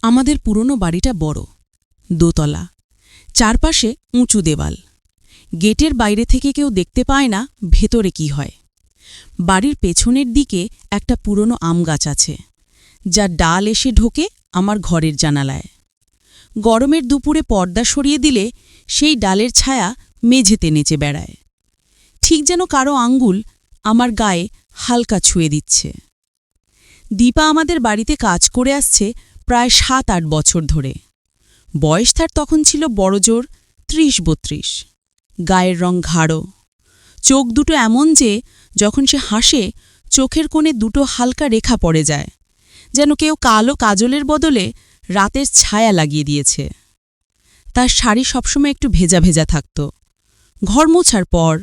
আমাদের পুরনো বাড়িটা বড়, দোতলা, চারপাশে উঁচু দেওয়াল। গেটের বাইরে থেকে কেউ দেখতে পায় না ভেতরে কি হয়। বাড়ির পেছনের দিকে একটা পুরনো আম গাছ আছে, যার ডাল এসে ঢোকে আমার ঘরের জানালায়। গরমের দুপুরে পর্দা সরিয়ে দিলে সেই ডালের ছায়া মেঝেতে নেচে বেড়ায়, ঠিক যেন কারো আঙ্গুল আমার গায়ে হালকা ছুঁয়ে দিচ্ছে। দীপা আমাদের বাড়িতে কাজ করে আসছে প্রায় ৭-৮ বছর ধরে। বয়স তার তখন ছিল বড়জোর ৩০-৩২। গায়ের রং গাঢ়, চোখ দুটো এমন যে যখন সে হাসে চোখের কোণে দুটো হালকা রেখা পড়ে যায়, যেন কেউ কালো কাজলের বদলে রাতের ছায়া লাগিয়ে দিয়েছে। তার শাড়ি সবসময় একটু ভেজা ভেজা থাকত, ঘর মোছার পর,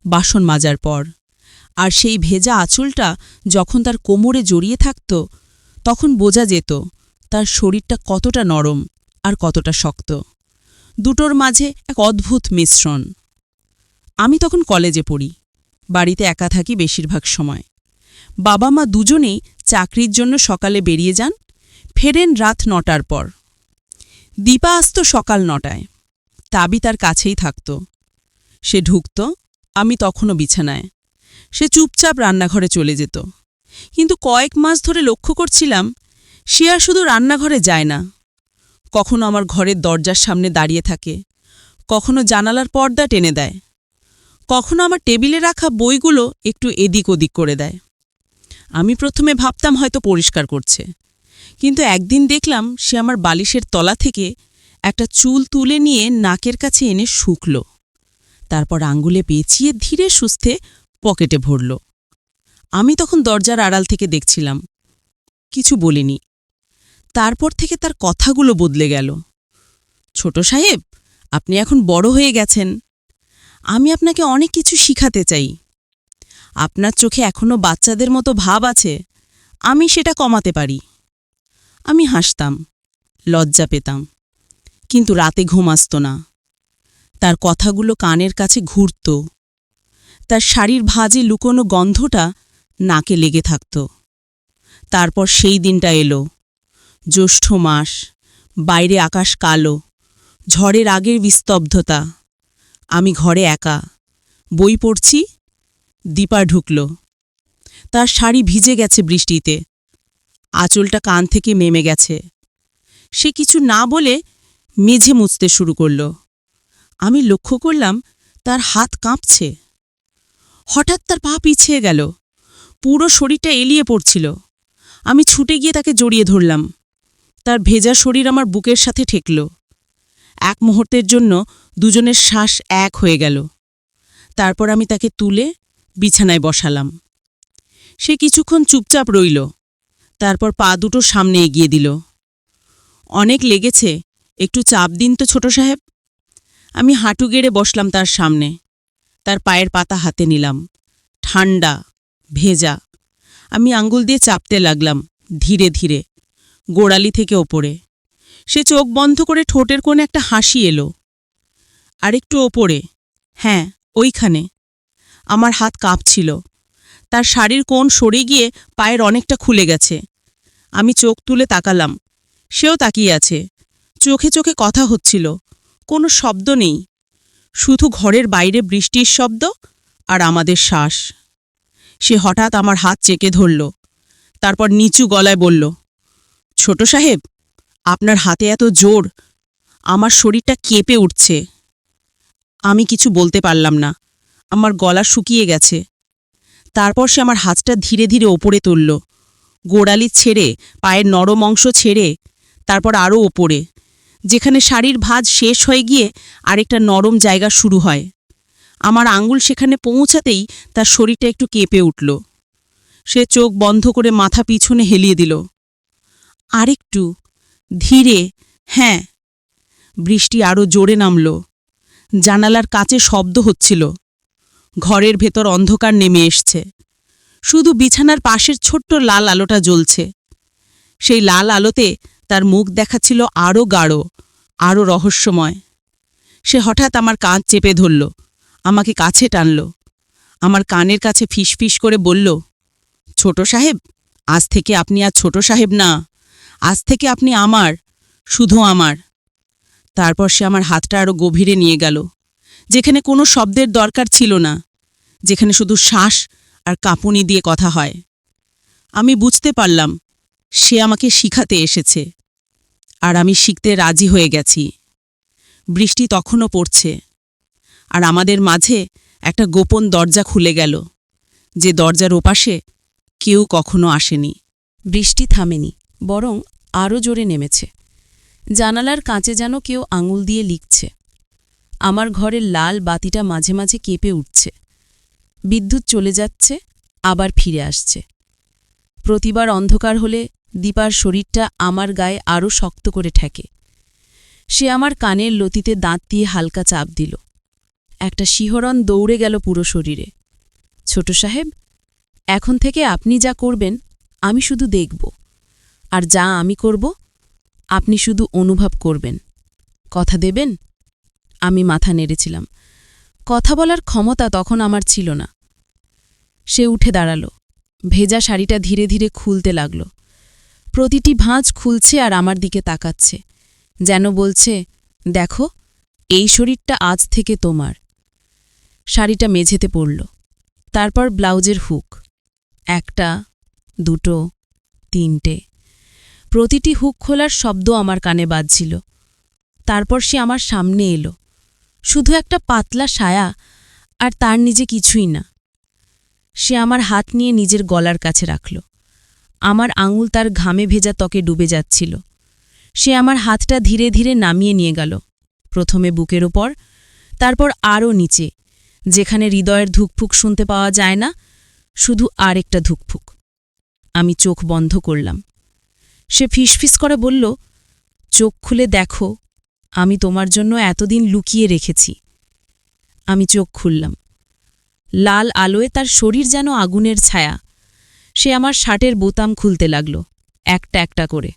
বাসন মাজার পর। আর সেই ভেজা আঁচলটা যখন তার কোমরে জড়িয়ে থাকত, তখন বোঝা যেত তার শরীরটা কতটা নরম আর কতটা শক্ত, দুটোর মাঝে এক অদ্ভুত মিশ্রণ। আমি তখন কলেজে পড়ি, বাড়িতে একা থাকি বেশিরভাগ সময়। বাবা মা দুজনেই চাকরির জন্য সকালে বেরিয়ে যান, ফেরেন রাত ৯টার পর। দীপা আসত সকাল ৯টায়, তাবি তার কাছেই থাকত। সে ঢুকত, আমি তখনও বিছানায়। সে চুপচাপ রান্নাঘরে চলে যেত, কিন্তু কয়েক মাস ধরে লক্ষ্য করছিলাম সে আর শুধু রান্নাঘরে যায় না, কখনো আমার ঘরের দরজার সামনে দাঁড়িয়ে থাকে, কখনো জানালার পর্দা টেনে দেয়, কখনো আমার টেবিলে রাখা বইগুলো একটু এদিক ওদিক করে দেয়। আমি প্রথমে ভাবতাম হয়তো পরিষ্কার করছে, কিন্তু একদিন দেখলাম সে আমার বালিশের তলা থেকে একটা চুল তুলে নিয়ে নাকের কাছে এনে শুকল, তারপর আঙ্গুলে পেঁচিয়ে ধীরে সুস্থে পকেটে ভরল। আমি তখন দরজার আড়াল থেকে দেখছিলাম, কিছু বলিনি। তারপর থেকে তার কথাগুলো বদলে গেল। ছোট সাহেব, আপনি এখন বড় হয়ে গেছেন, আমি আপনাকে অনেক কিছু শিখাতে চাই। আপনার চোখে এখনও বাচ্চাদের মতো ভাব আছে, আমি সেটা কমাতে পারি। আমি হাসতাম, লজ্জা পেতাম, কিন্তু রাতে ঘুম আসত না। তার কথাগুলো কানের কাছে ঘুরত, তার শাড়ির ভাঁজে লুকোনো গন্ধটা নাকে লেগে থাকত। তারপর সেই দিনটা এলো, জ্যৈষ্ঠ মাস, বাইরে আকাশ কালো, ঝড়ের আগের বিস্তব্ধতা। আমি ঘরে একা, বই পড়ছি। দীপা ঢুকল। তার শাড়ি ভিজে গেছে বৃষ্টিতে, আঁচলটা কান থেকে নেমে গেছে। সে কিছু না বলে মেঝে মুছতে শুরু করল। আমি লক্ষ্য করলাম তার হাত কাঁপছে। হঠাৎ তার পা পিছিয়ে গেল, পুরো শরীরটা এলিয়ে পড়ছিল। আমি ছুটে গিয়ে তাকে জড়িয়ে ধরলাম। তার ভেজা শরীর আমার বুকের সাথে ঠেকল। এক মুহূর্তের জন্য দুজনের শ্বাস এক হয়ে গেল। তারপর আমি তাকে তুলে বিছানায় বসালাম। সে কিছুক্ষণ চুপচাপ রইল, তারপর পা দুটো সামনে এগিয়ে দিল। অনেক লেগেছে, একটু চাপ দিন তো ছোট সাহেব। আমি হাঁটু গেড়ে বসলাম তার সামনে, তার পায়ের পাতা হাতে নিলাম, ঠান্ডা, ভেজা। আমি আঙ্গুল দিয়ে চাপতে লাগলাম, ধীরে ধীরে, গোড়ালি থেকে ওপরে। সে চোখ বন্ধ করে ঠোঁটের কোণে একটা হাসি এলো। আরেকটু ওপরে, হ্যাঁ ওইখানে। আমার হাত কাঁপছিল। তার শাড়ির কোণ সরে গিয়ে পায়ের অনেকটা খুলে গেছে। আমি চোখ তুলে তাকালাম, সেও তাকিয়ে আছে। চোখে চোখে কথা হচ্ছিল, কোনো শব্দ নেই, শুধু ঘরের বাইরে বৃষ্টির শব্দ আর আমাদের শ্বাস। সে হঠাৎ আমার হাত চেকে ধরল, তারপর নিচু গলায় বলল, ছোট সাহেব, আপনার হাতে এত জোর, আমার শরীরটা কেঁপে উঠছে। আমি কিছু বলতে পারলাম না, আমার গলা শুকিয়ে গেছে। তারপর সে আমার হাতটা ধীরে ধীরে ওপরে তুলল, গোড়ালি ছেড়ে, পায়ের নরম অংশ ছেড়ে, তারপর আরও ওপরে, যেখানে শাড়ির ভাঁজ শেষ হয়ে গিয়ে আরেকটা নরম জায়গা শুরু হয়। আমার আঙ্গুল সেখানে পৌঁছাতেই তার শরীরটা একটু কেঁপে উঠল। সে চোখ বন্ধ করে মাথা পিছনে হেলিয়ে দিল। আরেকটু, ধীরে, হ্যাঁ। বৃষ্টি আরও জোরে নামল, জানালার কাছে শব্দ হচ্ছিল। ঘরের ভেতর অন্ধকার নেমে এসছে, শুধু বিছানার পাশের ছোট্ট লাল আলোটা জ্বলছে। সেই লাল আলোতে তার মুখ দেখাচ্ছিল আরও গাঢ়, আরও রহস্যময়। সে হঠাৎ আমার কাঁধ চেপে ধরল, আমাকে কাছে টানল, আমার কানের কাছে ফিসফিস করে বলল, ছোট সাহেব, আজ থেকে আপনি আর ছোট সাহেব না, আজ থেকে আপনি আমার। শুধু আমার। তারপর সে আমার হাতটা আরও গভীরে নিয়ে গেল, যেখানে কোনো শব্দের দরকার ছিল না, যেখানে শুধু শ্বাস আর কাঁপুনি দিয়ে কথা হয়। আমি বুঝতে পারলাম সে আমাকে শিখাতে এসেছে, আর আমি শিখতে রাজি হয়ে গেছি। বৃষ্টি তখনও পড়ছে, আর আমাদের মাঝে একটা গোপন দরজা খুলে গেল, যে দরজার ওপাশে কেউ কখনো আসেনি। বৃষ্টি থামেনি, বরং আরও জোরে নেমেছে। জানালার কাঁচে যেন কেউ আঙুল দিয়ে লিখছে। আমার ঘরের লাল বাতিটা মাঝে মাঝে কেঁপে উঠছে। বিদ্যুৎ চলে যাচ্ছে, আবার ফিরে আসছে। প্রতিবার অন্ধকার হলে দীপার শরীরটা আমার গায়ে আরও শক্ত করে ঠেকে। সে আমার কানের লতিতে দাঁত দিয়ে হালকা চাপ দিল। একটা শিহরণ দৌড়ে গেল পুরো শরীরে। ছোট সাহেব, এখন থেকে আপনি যা করবেন আমি শুধু দেখব, আর যা আমি করব আপনি শুধু অনুভব করবেন। কথা দেবেন? আমি মাথা নেড়েছিলাম। কথা বলার ক্ষমতা তখন আমার ছিল না। সে উঠে দাঁড়াল। ভেজা শাড়িটা ধীরে ধীরে খুলতে লাগল। প্রতিটি ভাঁজ খুলছে আর আমার দিকে তাকাচ্ছে, যেন বলছে, দেখো, এই শরীরটা আজ থেকে তোমার। শাড়িটা মেঝেতে পড়ল। তারপর ব্লাউজের হুক। একটা, দুটো, তিনটে। প্রতিটি হুক খোলার শব্দ আমার কানে বাজছিল। তারপর সে আমার সামনে এলো, শুধু একটা পাতলা সায়া, আর তার নিজে কিছুই না। সে আমার হাত নিয়ে নিজের গলার কাছে রাখল। আমার আঙুল তার ঘামে ভেজা ত্বকে ডুবে যাচ্ছিল। সে আমার হাতটা ধীরে ধীরে নামিয়ে নিয়ে গেল, প্রথমে বুকের ওপর, তারপর আরও নিচে, যেখানে হৃদয়ের ধুকফুক শুনতে পাওয়া যায় না, শুধু আরেকটা ধুকফুক। আমি চোখ বন্ধ করলাম। সে ফিসফিস করে বলল, চোখ খুলে দেখো, আমি তোমার জন্য এতদিন লুকিয়ে রেখেছি। আমি চোখ খুললাম। লাল আলোয় তার শরীর যেন আগুনের ছায়া। সে আমার শার্টের বোতাম খুলতে লাগল, একটা একটা করে।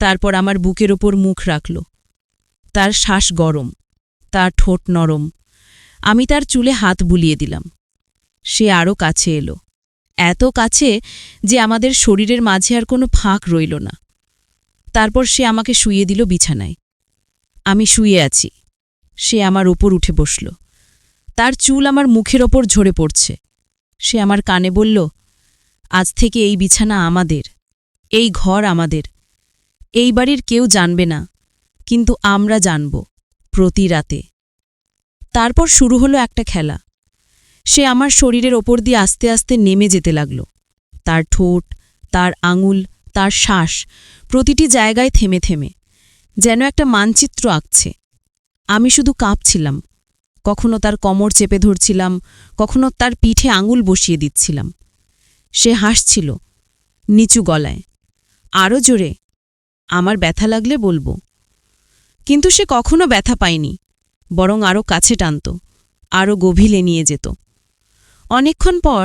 তারপর আমার বুকের ওপর মুখ রাখল। তার শ্বাস গরম, তার ঠোঁট নরম। আমি তার চুলে হাত বুলিয়ে দিলাম। সে আরও কাছে এলো, এত কাছে যে আমাদের শরীরের মাঝে আর কোনো ফাঁক রইল না। তারপর সে আমাকে শুইয়ে দিল বিছানায়। আমি শুয়ে আছি। সে আমার ওপর উঠে বসল। তার চুল আমার মুখের ওপর ঝরে পড়ছে। সে আমার কানে বলল, আজ থেকে এই বিছানা আমাদের, এই ঘর আমাদের। এই বাড়ির কেউ জানবে না, কিন্তু আমরা জানব, প্রতি রাতে। তারপর শুরু হলো একটা খেলা। সে আমার শরীরের ওপর দিয়ে আস্তে আস্তে নেমে যেতে লাগল। তার ঠোঁট, তার আঙুল, তার শ্বাস, প্রতিটি জায়গায় থেমে থেমে, যেন একটা মানচিত্র আঁকছে। আমি শুধু কাঁপছিলাম। কখনো তার কোমর চেপে ধরছিলাম, কখনো তার পিঠে আঙুল বসিয়ে দিচ্ছিলাম। সে হাসছিল, নিচু গলায়, আরও জোরে, আমার ব্যথা লাগলে বলবো। কিন্তু সে কখনো ব্যথা পায়নি, বরং আরও কাছে টানত, আরও গভীরে নিয়ে যেত। অনেকক্ষণ পর,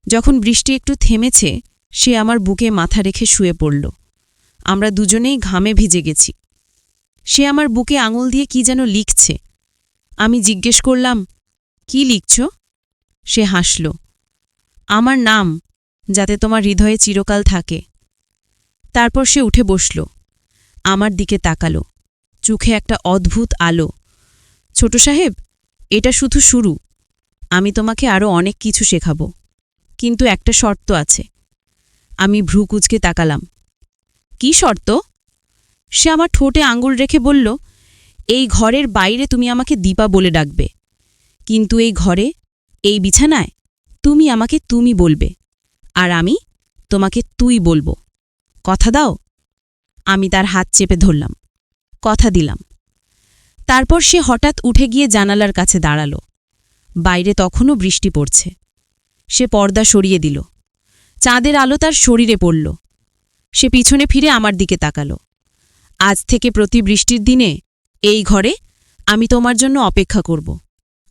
যখন বৃষ্টি একটু থেমেছে, সে আমার বুকে মাথা রেখে শুয়ে পড়ল। আমরা দুজনেই ঘামে ভিজে গেছি। সে আমার বুকে আঙুল দিয়ে কি যেন লিখছে। আমি জিজ্ঞেস করলাম, কি লিখছ? সে হাসল, আমার নাম, যাতে তোমার হৃদয়ে চিরকাল থাকে। তারপর সে উঠে বসল, আমার দিকে তাকালো, চোখে একটা অদ্ভুত আলো। ছোট সাহেব, এটা শুধু শুরু। আমি তোমাকে আরও অনেক কিছু শেখাব, কিন্তু একটা শর্ত আছে। আমি ভ্রু কুঁচকে তাকালাম। কি শর্ত? সে আমার ঠোঁটে আঙুল রেখে বলল, এই ঘরের বাইরে তুমি আমাকে দীপা বলে ডাকবে, কিন্তু এই ঘরে, এই বিছানায় তুমি আমাকে তুমি বলবে, আর আমি তোমাকে তুই বলবো। কথা দাও? আমি তার হাত চেপে ধরলাম। কথা দিলাম। তারপর সে হঠাৎ উঠে গিয়ে জানালার কাছে দাঁড়াল। বাইরে তখনও বৃষ্টি পড়ছে। সে পর্দা সরিয়ে দিল। চাঁদের আলো তার শরীরে পড়ল। সে পিছনে ফিরে আমার দিকে তাকাল। আজ থেকে প্রতি বৃষ্টির দিনে এই ঘরে আমি তোমার জন্য অপেক্ষা করব,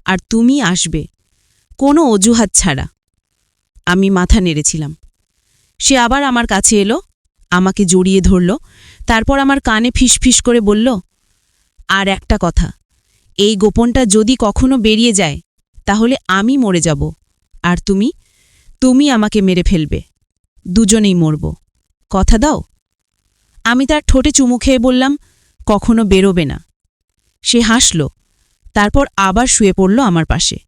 আর তুমি আসবে, কোনো অজুহাত ছাড়া। আমি মাথা নেড়েছিলাম। সে আবার আমার কাছে এলো, আমাকে জড়িয়ে ধরল, তারপর আমার কানে ফিসফিস করে বলল, আর একটা কথা, এই গোপনটা যদি কখনো বেরিয়ে যায়, তাহলে আমি মরে যাব, আর তুমি আমাকে মেরে ফেলবে। দুজনেই মরব। কথা দাও? আমি তার ঠোঁটে চুমু খেয়ে বললাম, কখনো বেরোবে না। সে হাসল, তারপর আবার শুয়ে পড়ল আমার পাশে।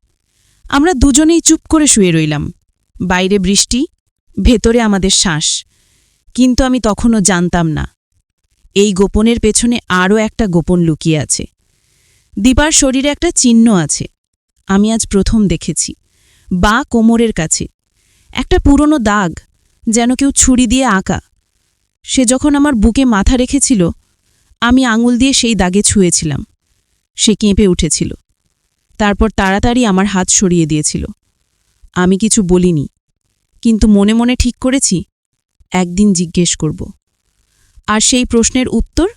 আমরা দুজনেই চুপ করে শুয়ে রইলাম। বাইরে বৃষ্টি, ভেতরে আমাদের শ্বাস। কিন্তু আমি তখনও জানতাম না, এই গোপনের পেছনে আরও একটা গোপন লুকিয়ে আছে। দীপার শরীরে একটা চিহ্ন আছে, আমি আজ প্রথম দেখেছি। বা কোমরের কাছে একটা পুরনো দাগ, যেন কেউ ছুরি দিয়ে আঁকা। সে যখন আমার বুকে মাথা রেখেছিল, আমি আঙুল দিয়ে সেই দাগে ছুঁয়েছিলাম। সে কেঁপে উঠেছিল, তারপর তাড়াতাড়ি আমার হাত সরিয়ে দিয়েছিল। আমি কিছু বলিনি, কিন্তু মনে মনে ঠিক করেছি একদিন জিজ্ঞেস করব। আর সেই প্রশ্নের উত্তর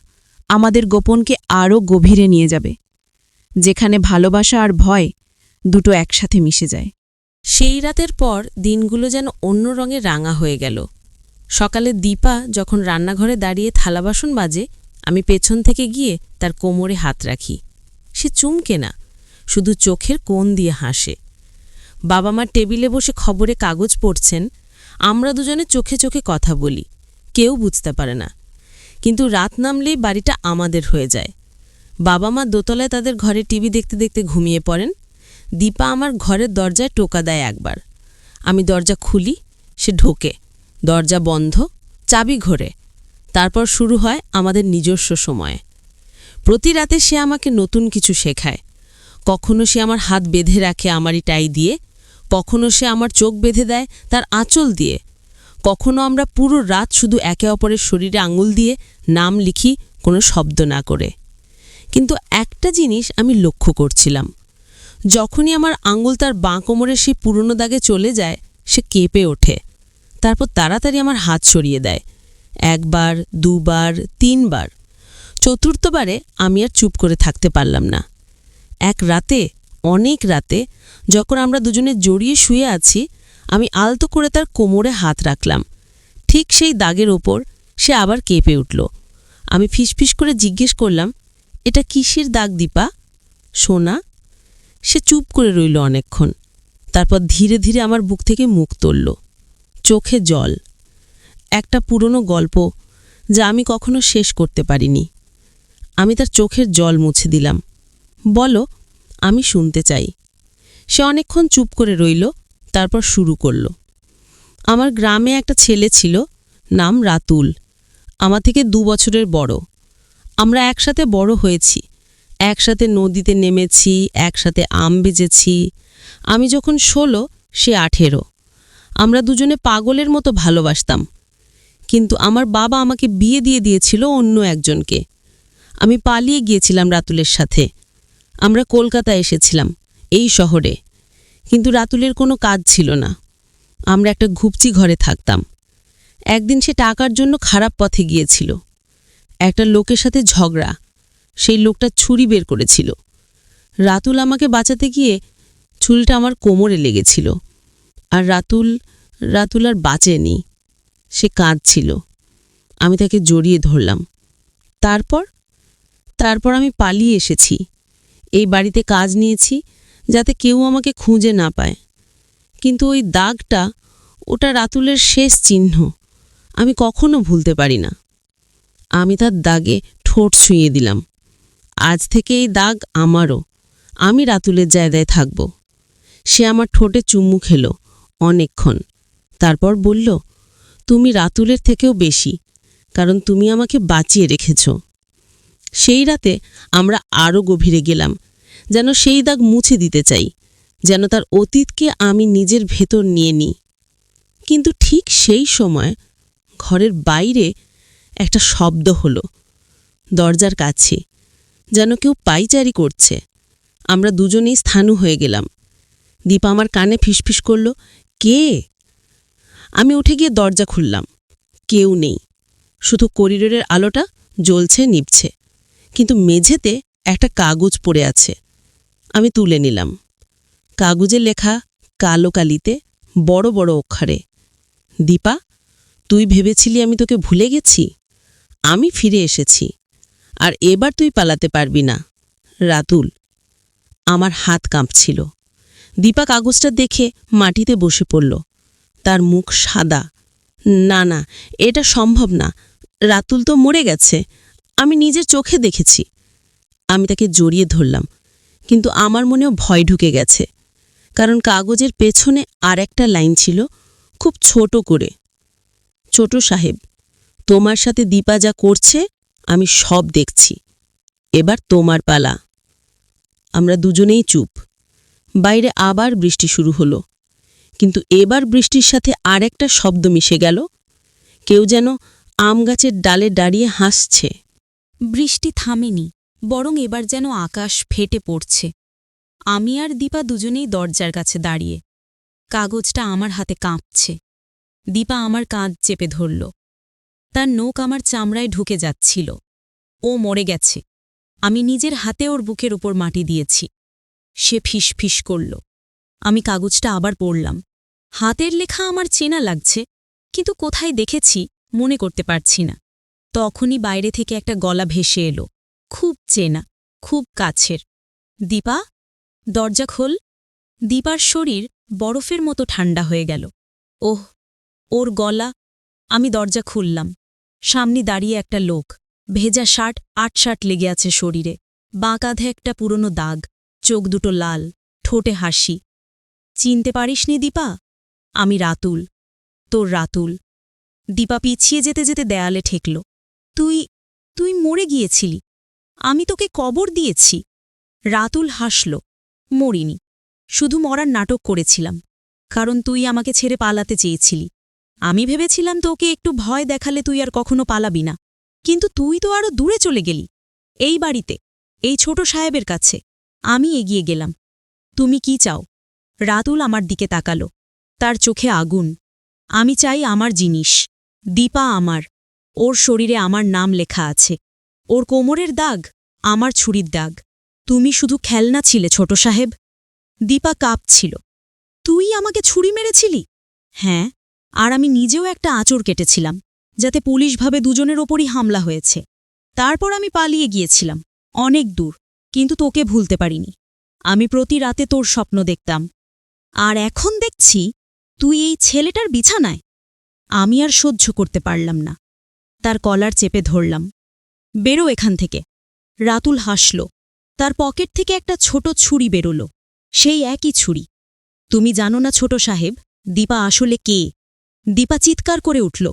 আমাদের গোপনকে আরও গভীরে নিয়ে যাবে, যেখানে ভালোবাসা আর ভয় দুটো একসাথে মিশে যায়। সেই রাতের পর দিনগুলো যেন অন্য রঙে রাঙা হয়ে গেল। সকালে দীপা যখন রান্নাঘরে দাঁড়িয়ে থালাবাসন বাজে, আমি পেছন থেকে গিয়ে তার কোমরে হাত রাখি। সে চুমকে না, শুধু চোখের কোণ দিয়ে হাসে। বাবা মা টেবিলে বসে খবরে কাগজ পড়ছেন, আমরা দুজনে চোখে চোখে কথা বলি। কেউ বুঝতে পারে না, কিন্তু রাত নামলেই বাড়িটা আমাদের হয়ে যায়। বাবা মা দোতলায় তাদের ঘরে টিভি দেখতে দেখতে ঘুমিয়ে পড়েন। দীপা আমার ঘরের দরজায় টোকা দেয় একবার। আমি দরজা খুলি, সে ঢোকে। দরজা বন্ধ, চাবি ঘোরে। তারপর শুরু হয় আমাদের নিজস্ব সময়। প্রতি রাতে সে আমাকে নতুন কিছু শেখায়। কখনো সে আমার হাত বেঁধে রাখে আমারই টাই দিয়ে, কখনো সে আমার চোখ বেঁধে দেয় তার আঁচল দিয়ে, কখনো আমরা পুরো রাত শুধু একে অপরের শরীরে আঙুল দিয়ে নাম লিখি, কোনো শব্দ না করে। কিন্তু একটা জিনিস আমি লক্ষ্য করছিলাম, যখনই আমার আঙুল তার বাঁ কোমরে সেই পুরনো দাগে চলে যায়, সে কেঁপে ওঠে। তারপর তাড়াতাড়ি আমার হাত সরিয়ে দেয়। একবার, দুবার, তিনবার। চতুর্থবারে আমি আর চুপ করে থাকতে পারলাম না। এক রাতে, অনেক রাতে, যখন আমরা দুজনে জড়িয়ে শুয়ে আছি, আমি আলতো করে তার কোমরে হাত রাখলাম। ঠিক সেই দাগের ওপর সে আবার কেঁপে উঠল। আমি ফিসফিস করে জিজ্ঞেস করলাম, এটা কিসের দাগ দীপা? সোনা? সে চুপ করে রইল অনেকক্ষণ। তারপর ধীরে ধীরে আমার বুক থেকে মুখ তুলল। চোখে জল। একটা পুরনো গল্প যা আমি কখনো শেষ করতে পারিনি। আমি তার চোখের জল মুছে দিলাম। বলো, আমি শুনতে চাই। সে অনেকক্ষণ চুপ করে রইল, তারপর শুরু করল। আমার গ্রামে একটা ছেলে ছিল, নাম রাতুল। আমার থেকে 2 বছরের বড়। আমরা একসাথে বড় হয়েছি, একসাথে নদীতে নেমেছি, একসাথে আম বেজেছি। আমি যখন 16, সে 18। আমরা দুজনে পাগলের মতো ভালোবাসতাম। কিন্তু আমার বাবা আমাকে বিয়ে দিয়ে দিয়েছিল অন্য একজনকে। আমি পালিয়ে গিয়েছিলাম রাতুলের সাথে। আমরা কলকাতায় এসেছিলাম, এই শহরে। কিন্তু রাতুলের কোনো কাজ ছিল না। আমরা একটা ঘুপচি ঘরে থাকতাম। একদিন সে টাকার জন্য খারাপ পথে গিয়েছিল। একটা লোকের সাথে ঝগড়া। সেই লোকটা ছুরি বের করেছিল। রাতুল আমাকে বাঁচাতে গিয়ে ছুরিটা আমার কোমরে লেগেছিল। আর রাতুল আর বাঁচেনি। সে কাঁদছিল। আমি তাকে জড়িয়ে ধরলাম। তারপর আমি পালিয়ে এসেছি। এই বাড়িতে কাজ নিয়েছি, যাতে কেউ আমাকে খুঁজে না পায়। কিন্তু ওই দাগটা, ওটা রাতুলের শেষ চিহ্ন। আমি কখনো ভুলতে পারি না। আমি তার দাগে ঠোঁট ছুঁয়ে দিলাম। আজ থেকে এই দাগ আমারও। আমি রাতুলের জায়গায় থাকব। সে আমার ঠোঁটে চুমু খেলো অনেকক্ষণ। তারপর বলল, তুমি রাতুলের থেকেও বেশি, কারণ তুমি আমাকে বাঁচিয়ে রেখেছ। সেই রাতে আমরা আরও গভীরে গেলাম, যেন সেই দাগ মুছে দিতে চাই, যেন তার অতীতকে আমি নিজের ভেতর নিয়ে নিই। কিন্তু ঠিক সেই সময় ঘরের বাইরে একটা শব্দ হলো, দরজার কাছে, যেন কেউ পায়চারি করছে। আমরা দুজনেই স্থাণু হয়ে গেলাম। দীপা আমার কানে ফিসফিস করল, কে? আমি উঠে গিয়ে দরজা খুললাম। কেউ নেই, শুধু করিডোরের আলোটা জ্বলছে নিভছে। কিন্তু মেঝেতে একটা কাগজ পড়ে আছে। আমি তুলে নিলাম। কাগজে লেখা কালো কালিতে বড় বড় অক্ষরে, দীপা, তুই ভেবেছিলি আমি তোকে ভুলে গেছি? আমি ফিরে এসেছি, আর এবার তুই পালাতে পারবি না, রাতুল। আমার হাত কাঁপছিল। দীপা কাগজটা দেখে মাটিতে বসে পড়ল। তার মুখ সাদা। না না, এটা সম্ভব না, রাতুল তো মরে গেছে। আমি নিজের চোখে দেখেছি। আমি তাকে জড়িয়ে ধরলাম, কিন্তু আমার মনেও ভয় ঢুকে গেছে, কারণ কাগজের পেছনে আর একটা লাইন ছিল, খুব ছোট করে। ছোট সাহেব, তোমার সাথে দীপা যা করছে আমি সব দেখছি, এবার তোমার পালা। আমরা দুজনেই চুপ। বাইরে আবার বৃষ্টি শুরু হলো, কিন্তু এবার বৃষ্টির সাথে আর একটা শব্দ মিশে গেল। কেউ যেন আম গাছের ডালে দাঁড়িয়ে হাসছে। বৃষ্টি থামেনি, বরং এবার যেন আকাশ ফেটে পড়ছে। আমি আর দীপা দুজনেই দরজার কাছে দাঁড়িয়ে। কাগজটা আমার হাতে কাঁপছে। দীপা আমার কাঁধ চেপে ধরল। তার নখ আমার চামড়ায় ঢুকে যাচ্ছিল। ও মরে গেছে। আমি নিজের হাতে ওর বুকের উপর মাটি দিয়েছি। সে ফিসফিস করল। আমি কাগজটা আবার পড়লাম। হাতের লেখা আমার চেনা লাগছে, কিন্তু কোথায় দেখেছি মনে করতে পারছি না। তখনই বাইরে থেকে একটা গলা ভেসে এলো, খুব চেনা, খুব কাছের। দীপা, দরজা খোল। দীপার শরীর বরফের মতো ঠান্ডা হয়ে গেল। ওহ, ওর গলা। আমি দরজা খুললাম। সামনে দাঁড়িয়ে একটা লোক। ভেজা শার্ট, আটশার্ট লেগে আছে শরীরে। বাঁ কাঁধে একটা পুরনো দাগ, চোখ দুটো লাল, ঠোঁটে হাসি। চিনতে পারিসনি দীপা? আমি রাতুল, তোর রাতুল। দীপা পিছিয়ে যেতে যেতে দেয়ালে ঠেকল। তুই তুই মরে গিয়েছিলি। আমি তোকে কবর দিয়েছি। রাতুল হাসল। মরিনি, শুধু মরার নাটক করেছিলাম, কারণ তুই আমাকে ছেড়ে পালাতে চেয়েছিলি। আমি ভেবেছিলাম তোকে একটু ভয় দেখালে তুই আর কখনো পালাবি না, কিন্তু তুই তো আরও দূরে চলে গেলি। এই বাড়িতে, এই ছোট সাহেবের কাছে। আমি এগিয়ে গেলাম। তুমি কি চাও? রাতুল আমার দিকে তাকাল। তার চোখে আগুন। আমি চাই আমার জিনিস। দীপা আমার। ওর শরীরে আমার নাম লেখা আছে। ওর কোমরের দাগ আমার ছুরির দাগ। তুমি শুধু খেলনা ছিলে ছোট সাহেব। দীপা কাঁপছিল। তুই আমাকে ছুরি মেরেছিলি? হ্যাঁ, আর আমি নিজেও একটা আঁচড় কেটেছিলাম, যাতে পুলিশ ভাবে দুজনের ওপরই হামলা হয়েছে। তারপর আমি পালিয়ে গিয়েছিলাম, অনেক দূর, কিন্তু তোকে ভুলতে পারিনি। আমি প্রতি রাতে তোর স্বপ্ন দেখতাম। আর এখন দেখছি তুই এই ছেলেটার বিছানায়। আমি আর সহ্য করতে পারলাম না। তার কলার চেপে ধরলাম। বেরো এখান থেকে। রাতুল হাসল। তার পকেট থেকে একটা ছোট ছুরি বেরোল, সেই একই ছুরি। তুমি জানো না ছোট সাহেব, দীপা আসলে কে? দীপা চিৎকার করে উঠল।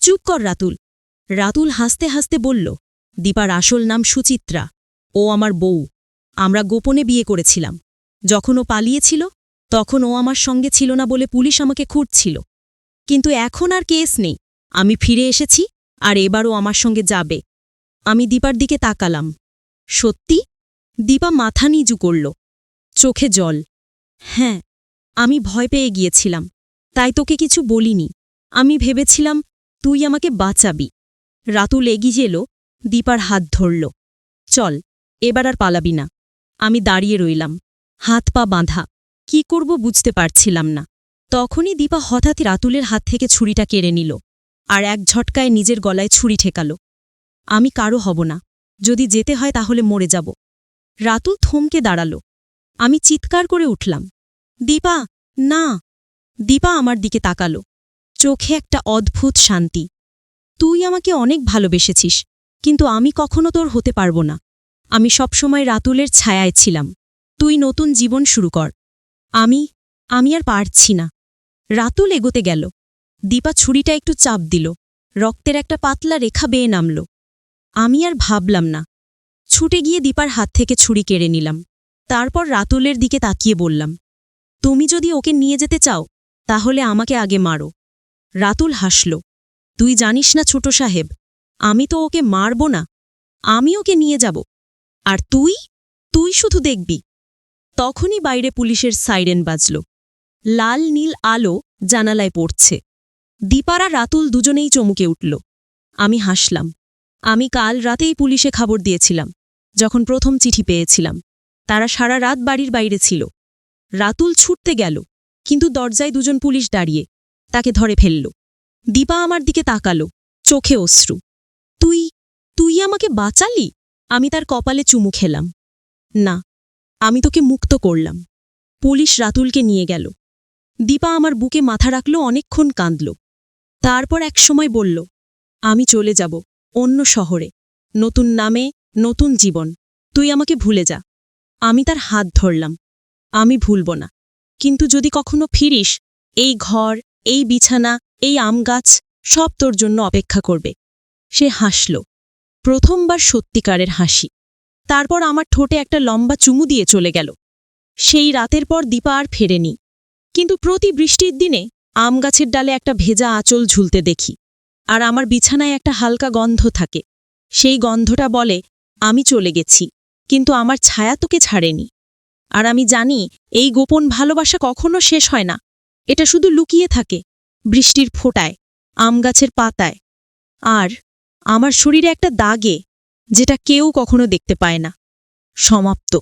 চুপ কর রাতুল। রাতুল হাসতে হাসতে বলল, দীপার আসল নাম সুচিত্রা। ও আমার বউ। আমরা গোপনে বিয়ে করেছিলাম। যখন ও পালিয়েছিল, তখন ও আমার সঙ্গে ছিল না বলে পুলিশ আমাকে খুঁজছিল। কিন্তু এখন আর কেস নেই। আমি ফিরে এসেছি, আর এবারও আমার সঙ্গে যাবে। আমি দীপার দিকে তাকালাম। সত্যি? দীপা মাথা নিচু করল, চোখে জল। হ্যাঁ, আমি ভয় পেয়ে গিয়েছিলাম, তাই তোকে কিছু বলিনি। আমি ভেবেছিলাম তুই আমাকে বাঁচাবি। রাতুল এগিয়ে এলো, দীপার হাত ধরল। চল, এবার আর পালাবি না। আমি দাঁড়িয়ে রইলাম, হাত পা বাঁধা। কি করব বুঝতে পারছিলাম না। তখনই দীপা হঠাৎ রাতুলের হাত থেকে ছুরিটা কেড়ে নিল, আর এক ঝটকায় নিজের গলায় ছুরি ঠেকাল। আমি কারো হব না। যদি যেতে হয় তাহলে মরে যাব। রাতুল থমকে দাঁড়াল। আমি চিৎকার করে উঠলাম, দীপা, না! দীপা আমার দিকে তাকাল, চোখে একটা অদ্ভুত শান্তি। তুই আমাকে অনেক ভালোবেসেছিস, কিন্তু আমি কখনো তোর হতে পারব না। আমি সবসময় রাতুলের ছায়ায় ছিলাম। তুই নতুন জীবন শুরু কর। আমি আর পারছি না। রাতুল এগোতে গেল। দীপা ছুরিটা একটু চাপ দিল। রক্তের একটা পাতলা রেখা বেয়ে নামল। আমি আর ভাবলাম না। ছুটে গিয়ে দীপার হাত থেকে ছুরি কেড়ে নিলাম। তারপর রাতুলের দিকে তাকিয়ে বললাম, তুমি যদি ওকে নিয়ে যেতে চাও, তাহলে আমাকে আগে মারো। রাতুল হাসল। তুই জানিস না ছোট সাহেব, আমি তো ওকে মারব না। আমি ওকে নিয়ে যাব। আর তুই তুই শুধু দেখবি। তখনই বাইরে পুলিশের সাইরেন বাজল। লাল নীল আলো জানালায় পড়ছে। দীপারা রাতুল দুজনেই চমকে উঠল। আমি হাসলাম। আমি কাল রাতেই পুলিশে খবর দিয়েছিলাম, যখন প্রথম চিঠি পেয়েছিলাম। তারা সারা রাত বাড়ির বাইরে ছিল। রাতুল ছুটতে গেল, কিন্তু দরজায় দুজন পুলিশ দাঁড়িয়ে। তাকে ধরে ফেলল। দীপা আমার দিকে তাকালো, চোখে অশ্রু। তুই তুই আমাকে বাঁচালি? আমি তার কপালে চুমু খেলাম। না, আমি তোকে মুক্ত করলাম। পুলিশ রাতুলকে নিয়ে গেল। দীপা আমার বুকে মাথা রাখল, অনেকক্ষণ কাঁদল। তারপর এক সময় বলল, আমি চলে যাব, অন্য শহরে। নতুন নামে নতুন জীবন। তুই আমাকে ভুলে যা। আমি তার হাত ধরলাম। আমি ভুলব না। কিন্তু যদি কখনো ফিরিস, এই ঘর, এই বিছানা, এই আম গাছ সব তোর জন্য অপেক্ষা করবে। সে হাসল, প্রথমবার সত্যিকারের হাসি। তারপর আমার ঠোঁটে একটা লম্বা চুমু দিয়ে চলে গেল। সেই রাতের পর দীপা আর ফেরেনি। কিন্তু প্রতি বৃষ্টির দিনে আম গাছের ডালে একটা ভেজা আঁচল ঝুলতে দেখি, আর আমার বিছানায় একটা হালকা গন্ধ থাকে। সেই গন্ধটা বলে, আমি চলে গেছি, কিন্তু আমার ছায়া তোকে ছাড়েনি। আর আমি জানি এই গোপন ভালোবাসা কখনো শেষ হয় না। এটা শুধু লুকিয়ে থাকে বৃষ্টির ফোঁটায়, আম গাছের পাতায়, আর আমার শরীরে একটা দাগে, যেটা কেউ কখনো দেখতে পায় না। সমাপ্ত।